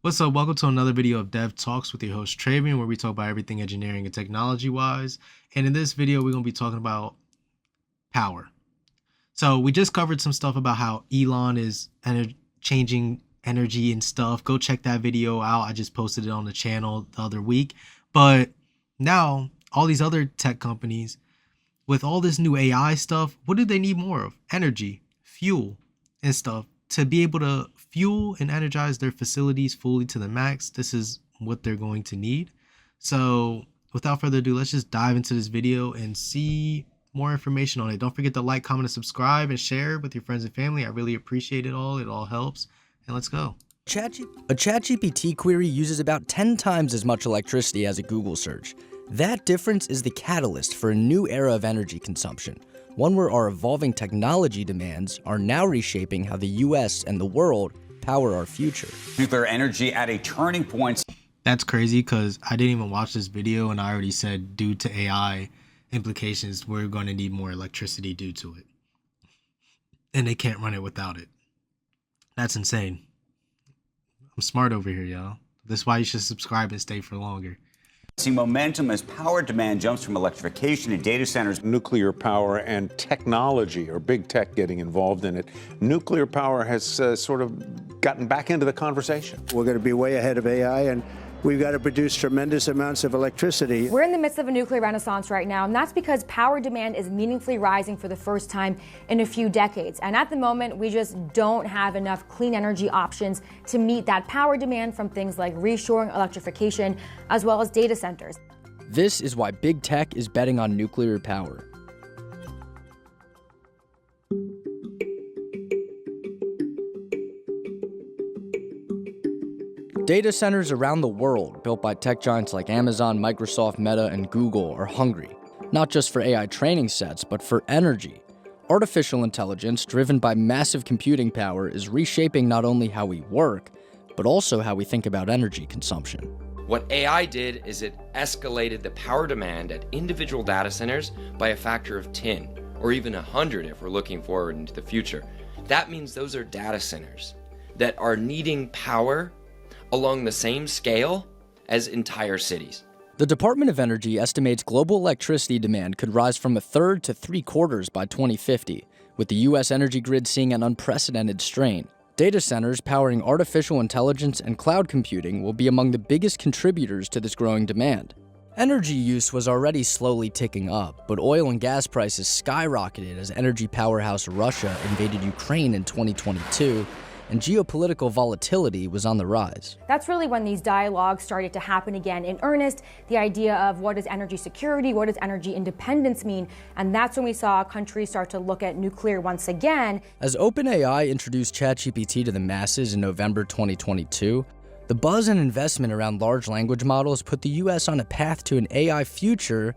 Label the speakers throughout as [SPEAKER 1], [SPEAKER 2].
[SPEAKER 1] What's up? Welcome to another video of Dev Talks with your host Travian, where we talk about everything engineering and technology wise. And in this video, we're going to be talking about power. So we just covered some stuff about how Elon is changing energy and stuff. Go check that video out. I just posted it on the channel the other week. But now all these other tech companies with all this new AI stuff, what do they need more of? Energy, fuel, and stuff to be able to fuel and energize their facilities fully to the max. This is what they're going to need. So without further ado, let's just dive into this video and see more information on it. Don't forget to like, comment, and subscribe and share with your friends and family. I really appreciate it all. It all helps. And let's go.
[SPEAKER 2] A ChatGPT query uses about 10 times as much electricity as a Google search. That difference is the catalyst for a new era of energy consumption, one where our evolving technology demands are now reshaping how the US and the world power our future.
[SPEAKER 3] Nuclear energy at a turning point.
[SPEAKER 1] That's crazy because I didn't even watch this video and I already said due to AI implications, we're going to need more electricity due to it. And they can't run it without it. That's insane. I'm smart over here, y'all. That's why you should subscribe and stay for longer.
[SPEAKER 3] See momentum as power demand jumps from electrification to data centers.
[SPEAKER 4] Nuclear power and technology, or big tech getting involved in it. Nuclear power has sort of gotten back into the conversation.
[SPEAKER 5] We're going to be way ahead of AI, and we've got to produce tremendous amounts of electricity.
[SPEAKER 6] We're in the midst of a nuclear renaissance right now, and that's because power demand is meaningfully rising for the first time in a few decades. And at the moment, we just don't have enough clean energy options to meet that power demand from things like reshoring, electrification, as well as data centers.
[SPEAKER 2] This is why big tech is betting on nuclear power. Data centers around the world, built by tech giants like Amazon, Microsoft, Meta, and Google, are hungry, not just for AI training sets, but for energy. Artificial intelligence, driven by massive computing power, is reshaping not only how we work, but also how we think about energy consumption.
[SPEAKER 7] What AI did is it escalated the power demand at individual data centers by a factor of 10, or even 100 if we're looking forward into the future. That means those are data centers that are needing power along the same scale as entire cities.
[SPEAKER 2] The Department of Energy estimates global electricity demand could rise from a third to 3/4 by 2050, with the US energy grid seeing an unprecedented strain. Data centers powering artificial intelligence and cloud computing will be among the biggest contributors to this growing demand. Energy use was already slowly ticking up, but oil and gas prices skyrocketed as energy powerhouse Russia invaded Ukraine in 2022, and geopolitical volatility was on the rise.
[SPEAKER 6] That's really when these dialogues started to happen again in earnest, the idea of what does energy security, what does energy independence mean, and that's when we saw countries start to look at nuclear once again.
[SPEAKER 2] As OpenAI introduced ChatGPT to the masses in November 2022, the buzz and investment around large language models put the US on a path to an AI future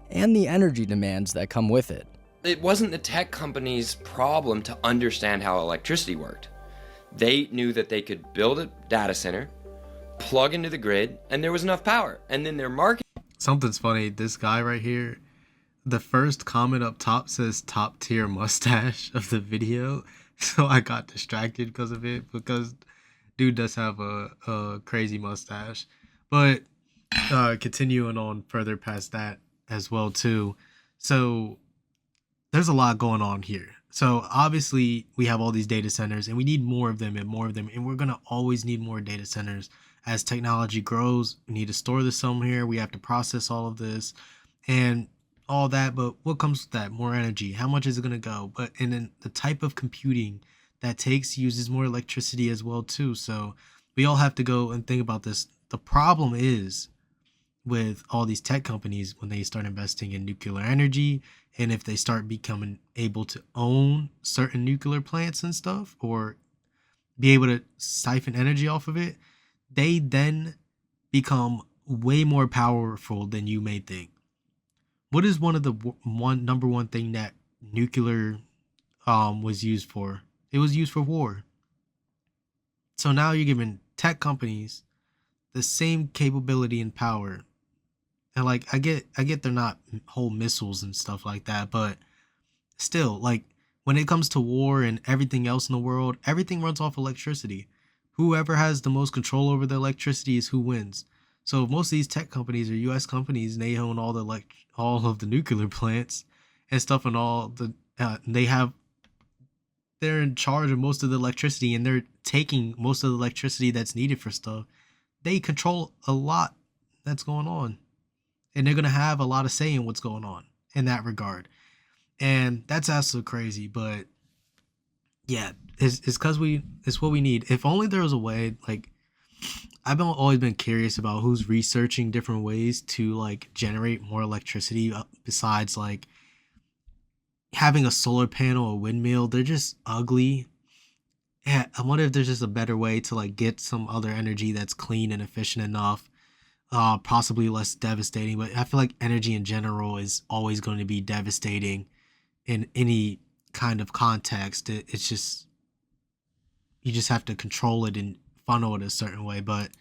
[SPEAKER 2] and the energy demands that come with it.
[SPEAKER 7] It wasn't the tech companies' problem to understand how electricity worked. They knew that they could build a data center, plug into the grid, and there was enough power. And then their market.
[SPEAKER 1] Something's funny. This guy right here, the first comment up top says top tier mustache of the video. So I got distracted because of it, because dude does have a crazy mustache. But continuing on further past that as well too. So there's a lot going on here. So obviously we have all these data centers and we need more of them and more of them. And we're going to always need more data centers as technology grows. We need to store this somewhere. We have to process all of this and all that. But what comes with that? More energy. How much is it going to go? But and then the type of computing that takes uses more electricity as well too. So we all have to go and think about this. The problem is with all these tech companies when they start investing in nuclear energy, and if they start becoming able to own certain nuclear plants and stuff, or be able to siphon energy off of it, they then become way more powerful than you may think. What is one of the number one thing that nuclear was used for? It was used for war. So now you're giving tech companies the same capability and power. And like I get they're not whole missiles and stuff like that, but still, like when it comes to war and everything else in the world, everything runs off electricity. whoever has the most control over the electricity is who wins. So most of these tech companies are U.S. companies, and they own all of the nuclear plants and stuff, and all the they're in charge of most of the electricity, and they're taking most of the electricity that's needed for stuff. They control a lot that's going on, and they're gonna have a lot of say in what's going on in that regard. And that's also crazy, but yeah, it's what we need. If only there was a way, like, always been curious about who's researching different ways to like generate more electricity besides like having a solar panel or windmill. They're just ugly. Yeah, I wonder if there's just a better way to like get some other energy that's clean and efficient enough, possibly less devastating. But I feel like energy in general is always going to be devastating in any kind of context. It's just, you just have to control it and funnel it a certain way. But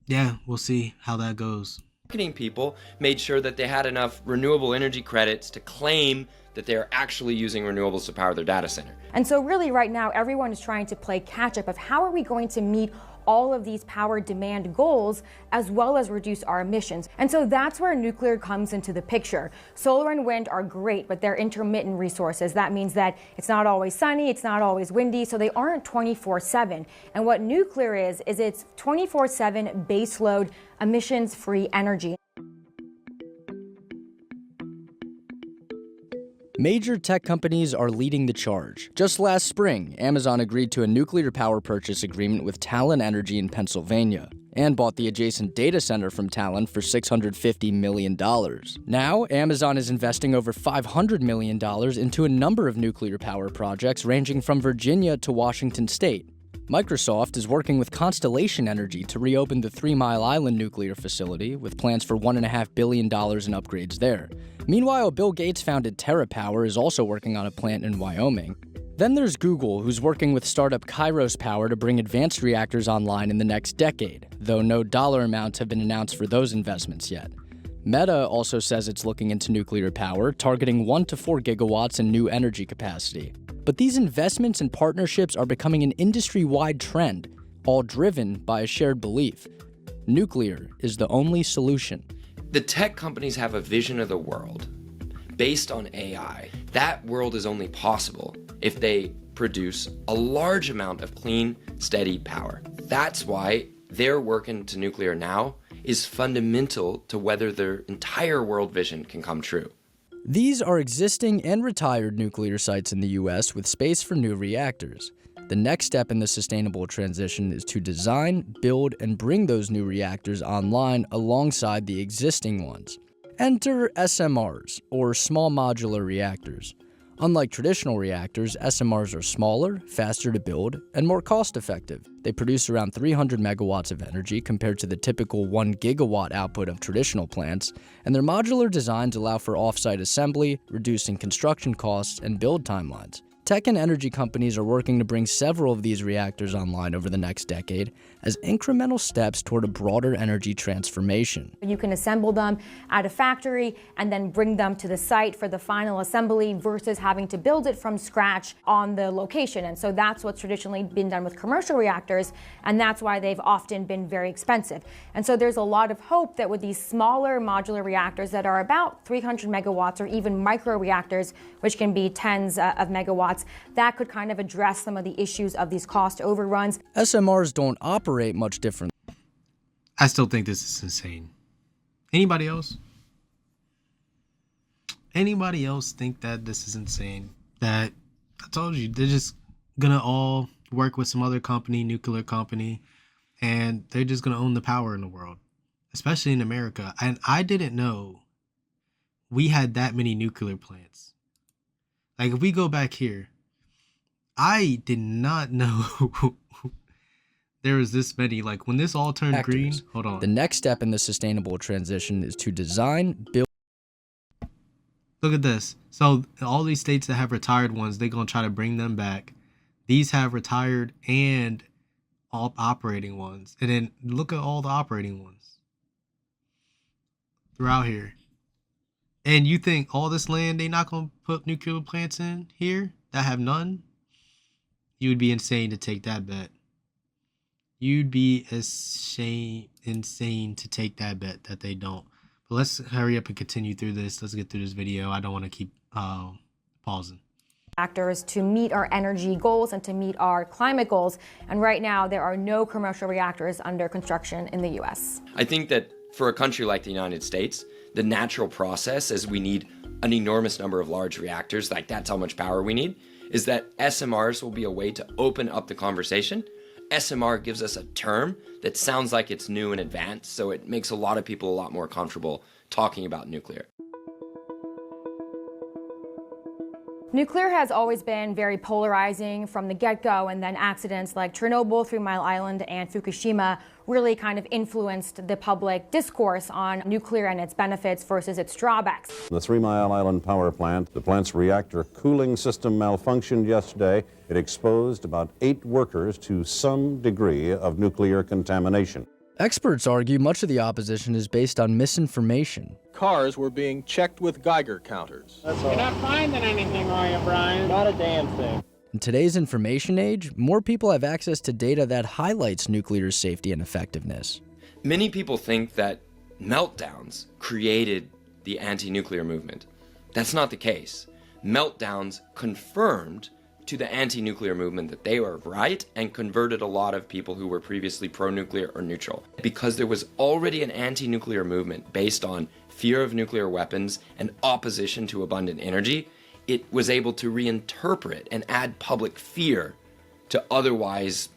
[SPEAKER 1] yeah, we'll see how that goes.
[SPEAKER 7] Marketing people made sure that they had enough renewable energy credits to claim that they're actually using renewables to power their data center.
[SPEAKER 6] And so really right now, everyone is trying to play catch up of how are we going to meet all of these power demand goals as well as reduce our emissions. And so that's where nuclear comes into the picture. Solar and wind are great, but they're intermittent resources. That means that it's not always sunny, it's not always windy, so they aren't 24/7. And what nuclear is it's 24/7 baseload emissions-free energy.
[SPEAKER 2] Major tech companies are leading the charge. Just last spring, Amazon agreed to a nuclear power purchase agreement with Talon Energy in Pennsylvania and bought the adjacent data center from Talon for $650 million. Now, Amazon is investing over $500 million into a number of nuclear power projects ranging from Virginia to Washington state. Microsoft is working with Constellation Energy to reopen the 3 Mile Island nuclear facility with plans for $1.5 billion in upgrades there. Meanwhile, Bill Gates founded TerraPower is also working on a plant in Wyoming. Then there's Google, who's working with startup Kairos Power to bring advanced reactors online in the next decade, though no dollar amounts have been announced for those investments yet. Meta also says it's looking into nuclear power, targeting 1 to 4 gigawatts in new energy capacity. But these investments and partnerships are becoming an industry-wide trend, all driven by a shared belief. Nuclear is the only solution.
[SPEAKER 7] The tech companies have a vision of the world based on AI. That world is only possible if they produce a large amount of clean, steady power. That's why their work into nuclear now is fundamental to whether their entire world vision can come true.
[SPEAKER 2] These are existing and retired nuclear sites in the US with space for new reactors. The next step in the sustainable transition is to design, build, and bring those new reactors online alongside the existing ones. Enter SMRs, or small modular reactors. Unlike traditional reactors, SMRs are smaller, faster to build, and more cost-effective. They produce around 300 megawatts of energy compared to the typical 1 gigawatt output of traditional plants, and their modular designs allow for off-site assembly, reducing construction costs and build timelines. Tech and energy companies are working to bring several of these reactors online over the next decade as incremental steps toward a broader energy transformation.
[SPEAKER 6] You can assemble them at a factory and then bring them to the site for the final assembly versus having to build it from scratch on the location. And so that's what's traditionally been done with commercial reactors, and that's why they've often been very expensive. And so there's a lot of hope that with these smaller modular reactors that are about 300 megawatts or even micro reactors, which can be tens of megawatts, that could kind of address some of the issues of these cost overruns.
[SPEAKER 2] SMRs don't operate much different.
[SPEAKER 1] I still think this is insane. Anybody else? Anybody else think that this is insane? That, I told you, they're just gonna all work with some other company, nuclear company, and they're just gonna own the power in the world, especially in America. And I didn't know we had that many nuclear plants. Like, if we go back here, I did not know there was this many. Like, when this all turned green, hold on.
[SPEAKER 2] The next step in the sustainable transition is to design, build.
[SPEAKER 1] Look at this. So all these states that have retired ones, they're going to try to bring them back. These have retired and all operating ones. And then look at all the operating ones throughout here. And you think all this land, they not going to put nuclear plants in here that have none? You would be insane to take that bet. You'd be insane to take that bet that they don't. But let's hurry up and continue through this. Let's get through this video. I don't want to keep pausing.
[SPEAKER 6] Reactors to meet our energy goals and to meet our climate goals. And right now, there are no commercial reactors under construction in the U.S.
[SPEAKER 7] I think that for a country like the United States, the natural process is we need an enormous number of large reactors, like that's how much power we need, is that SMRs will be a way to open up the conversation. SMR gives us a term that sounds like it's new and advanced, so it makes a lot of people a lot more comfortable talking about nuclear.
[SPEAKER 6] Nuclear has always been very polarizing from the get-go, and then accidents like Chernobyl, 3 Mile Island, and Fukushima really kind of influenced the public discourse on nuclear and its benefits versus its drawbacks.
[SPEAKER 8] The 3 Mile Island power plant, the plant's reactor cooling system malfunctioned yesterday. It exposed about 8 workers to some degree of nuclear contamination.
[SPEAKER 2] Experts argue much of the opposition is based on misinformation.
[SPEAKER 9] Cars were being checked with Geiger counters.
[SPEAKER 10] You're not finding anything, are you, Brian?
[SPEAKER 9] Not a damn thing.
[SPEAKER 2] In today's information age, more people have access to data that highlights nuclear safety and effectiveness.
[SPEAKER 7] Many people think that meltdowns created the anti-nuclear movement. That's not the case. Meltdowns confirmed to the anti-nuclear movement that they were right and converted a lot of people who were previously pro-nuclear or neutral. Because there was already an anti-nuclear movement based on fear of nuclear weapons and opposition to abundant energy, it was able to reinterpret and add public fear to otherwise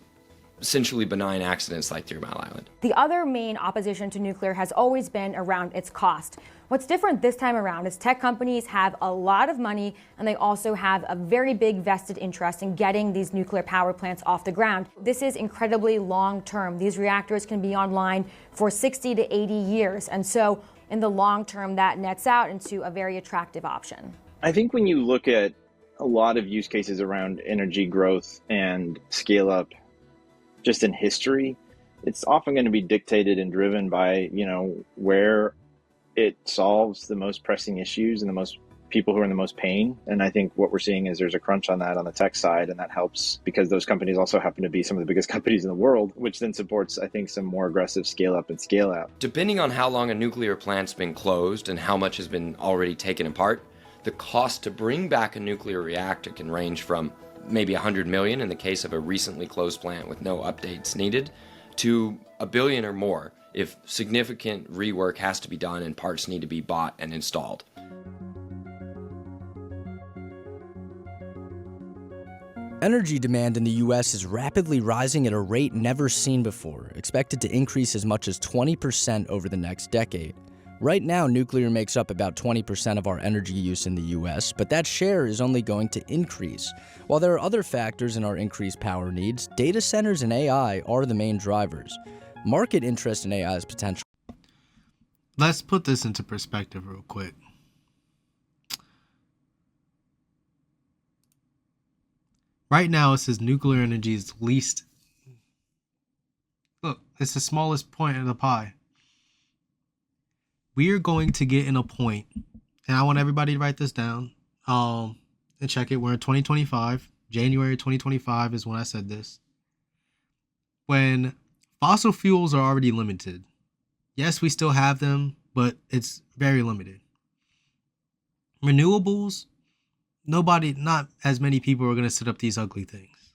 [SPEAKER 7] essentially benign accidents like 3 Mile Island.
[SPEAKER 6] The other main opposition to nuclear has always been around its cost. What's different this time around is tech companies have a lot of money, and they also have a very big vested interest in getting these nuclear power plants off the ground. This is incredibly long term. These reactors can be online for 60 to 80 years. And so in the long term, that nets out into a very attractive option.
[SPEAKER 11] I think when you look at a lot of use cases around energy growth and scale up just in history, it's often going to be dictated and driven by, where it solves the most pressing issues and the most people who are in the most pain. And I think what we're seeing is there's a crunch on that on the tech side, and that helps because those companies also happen to be some of the biggest companies in the world, which then supports, I think, some more aggressive scale up and scale out.
[SPEAKER 7] Depending on how long a nuclear plant's been closed and how much has been already taken apart, the cost to bring back a nuclear reactor can range from maybe $100 million in the case of a recently closed plant with no updates needed, to $1 billion or more if significant rework has to be done and parts need to be bought and installed.
[SPEAKER 2] Energy demand in the U.S. is rapidly rising at a rate never seen before, expected to increase as much as 20% over the next decade. Right now, nuclear makes up about 20% of our energy use in the U.S., but that share is only going to increase. While there are other factors in our increased power needs, data centers and AI are the main drivers. Market interest in AI's potential.
[SPEAKER 1] Let's put this into perspective real quick. Right now, it says nuclear energy is least. Look, it's the smallest point in the pie. We are going to get in a point, and I want everybody to write this down and check it. We're in 2025. January 2025 is when I said this. When fossil fuels are already limited. Yes, we still have them, but it's very limited. Renewables, not as many people are going to set up these ugly things.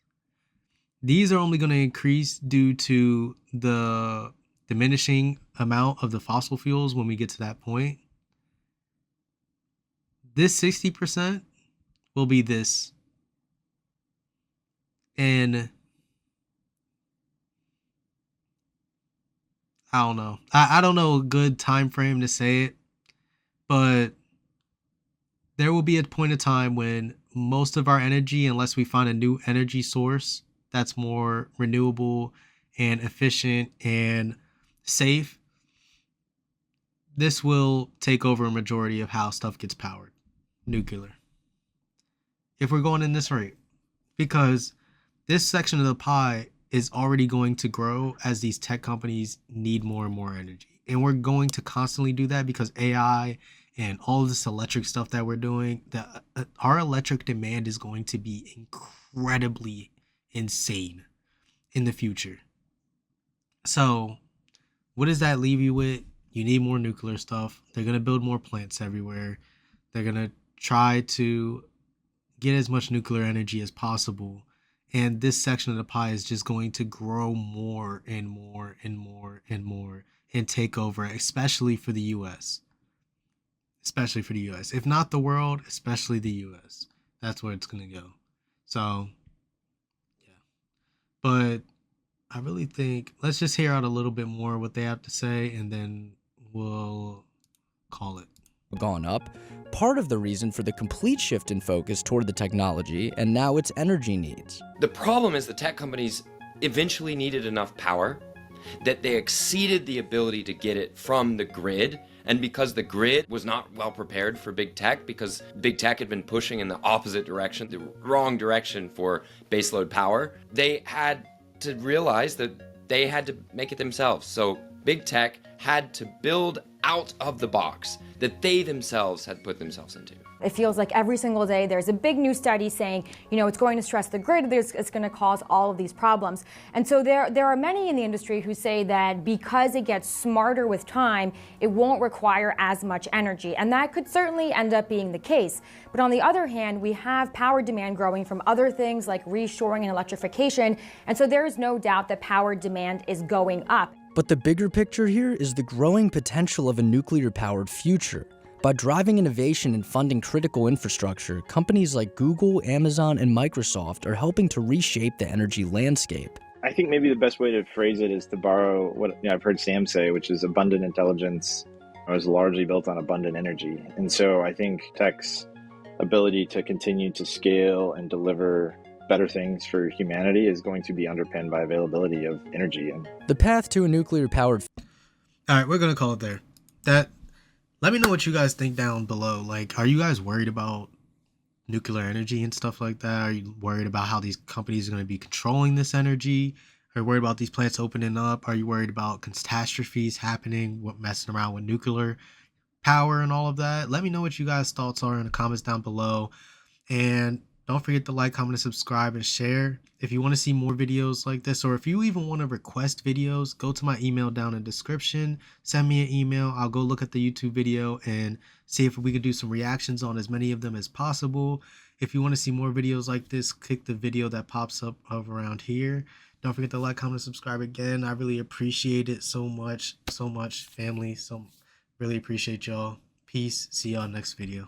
[SPEAKER 1] These are only going to increase due to the diminishing amount of the fossil fuels when we get to that point. This 60% will be this. And I don't know. I don't know a good time frame to say it, but there will be a point of time when most of our energy, unless we find a new energy source that's more renewable and efficient and safe, this will take over a majority of how stuff gets powered. Nuclear. If we're going in this rate. Because this section of the pie is already going to grow as these tech companies need more and more energy. And we're going to constantly do that because AI and all this electric stuff that we're doing, our electric demand is going to be incredibly insane in the future. So what does that leave you with? You need more nuclear stuff. They're going to build more plants everywhere. They're going to try to get as much nuclear energy as possible. And this section of the pie is just going to grow more and more and more and more and take over, especially for the US. Especially for the US. If not the world, especially the US. That's where it's going to go. So, yeah. But I really think, let's just hear out a little bit more what they have to say, and then we'll call it.
[SPEAKER 2] Gone up, part of the reason for the complete shift in focus toward the technology and now its energy needs.
[SPEAKER 7] The problem is the tech companies eventually needed enough power that they exceeded the ability to get it from the grid. And because the grid was not well prepared for big tech, because big tech had been pushing in the opposite direction, the wrong direction for baseload power, they had to realize that they had to make it themselves. So big tech had to build out of the box that they themselves had put themselves into.
[SPEAKER 6] It feels like every single day there's a big new study saying, it's going to stress the grid, it's going to cause all of these problems. And so there are many in the industry who say that because it gets smarter with time, it won't require as much energy. And that could certainly end up being the case. But on the other hand, we have power demand growing from other things like reshoring and electrification. And so there is no doubt that power demand is going up.
[SPEAKER 2] But the bigger picture here is the growing potential of a nuclear-powered future. By driving innovation and funding critical infrastructure, companies like Google, Amazon, and Microsoft are helping to reshape the energy landscape.
[SPEAKER 11] I think maybe the best way to phrase it is to borrow what I've heard Sam say, which is abundant intelligence was largely built on abundant energy. And so I think tech's ability to continue to scale and deliver better things for humanity is going to be underpinned by availability of energy. And
[SPEAKER 2] the path to a nuclear-powered...
[SPEAKER 1] All right, we're going to call it there. Let me know what you guys think down below. Like, are you guys worried about nuclear energy and stuff like that? Are you worried about how these companies are going to be controlling this energy? Are you worried about these plants opening up? Are you worried about catastrophes happening, messing around with nuclear power and all of that? Let me know what you guys' thoughts are in the comments down below. And don't forget to like, comment, and subscribe, and share. If you want to see more videos like this, or if you even want to request videos, go to my email down in the description. Send me an email. I'll go look at the YouTube video and see if we could do some reactions on as many of them as possible. If you want to see more videos like this, click the video that pops up around here. Don't forget to like, comment, and subscribe again. I really appreciate it so much, family. So really appreciate y'all. Peace. See y'all next video.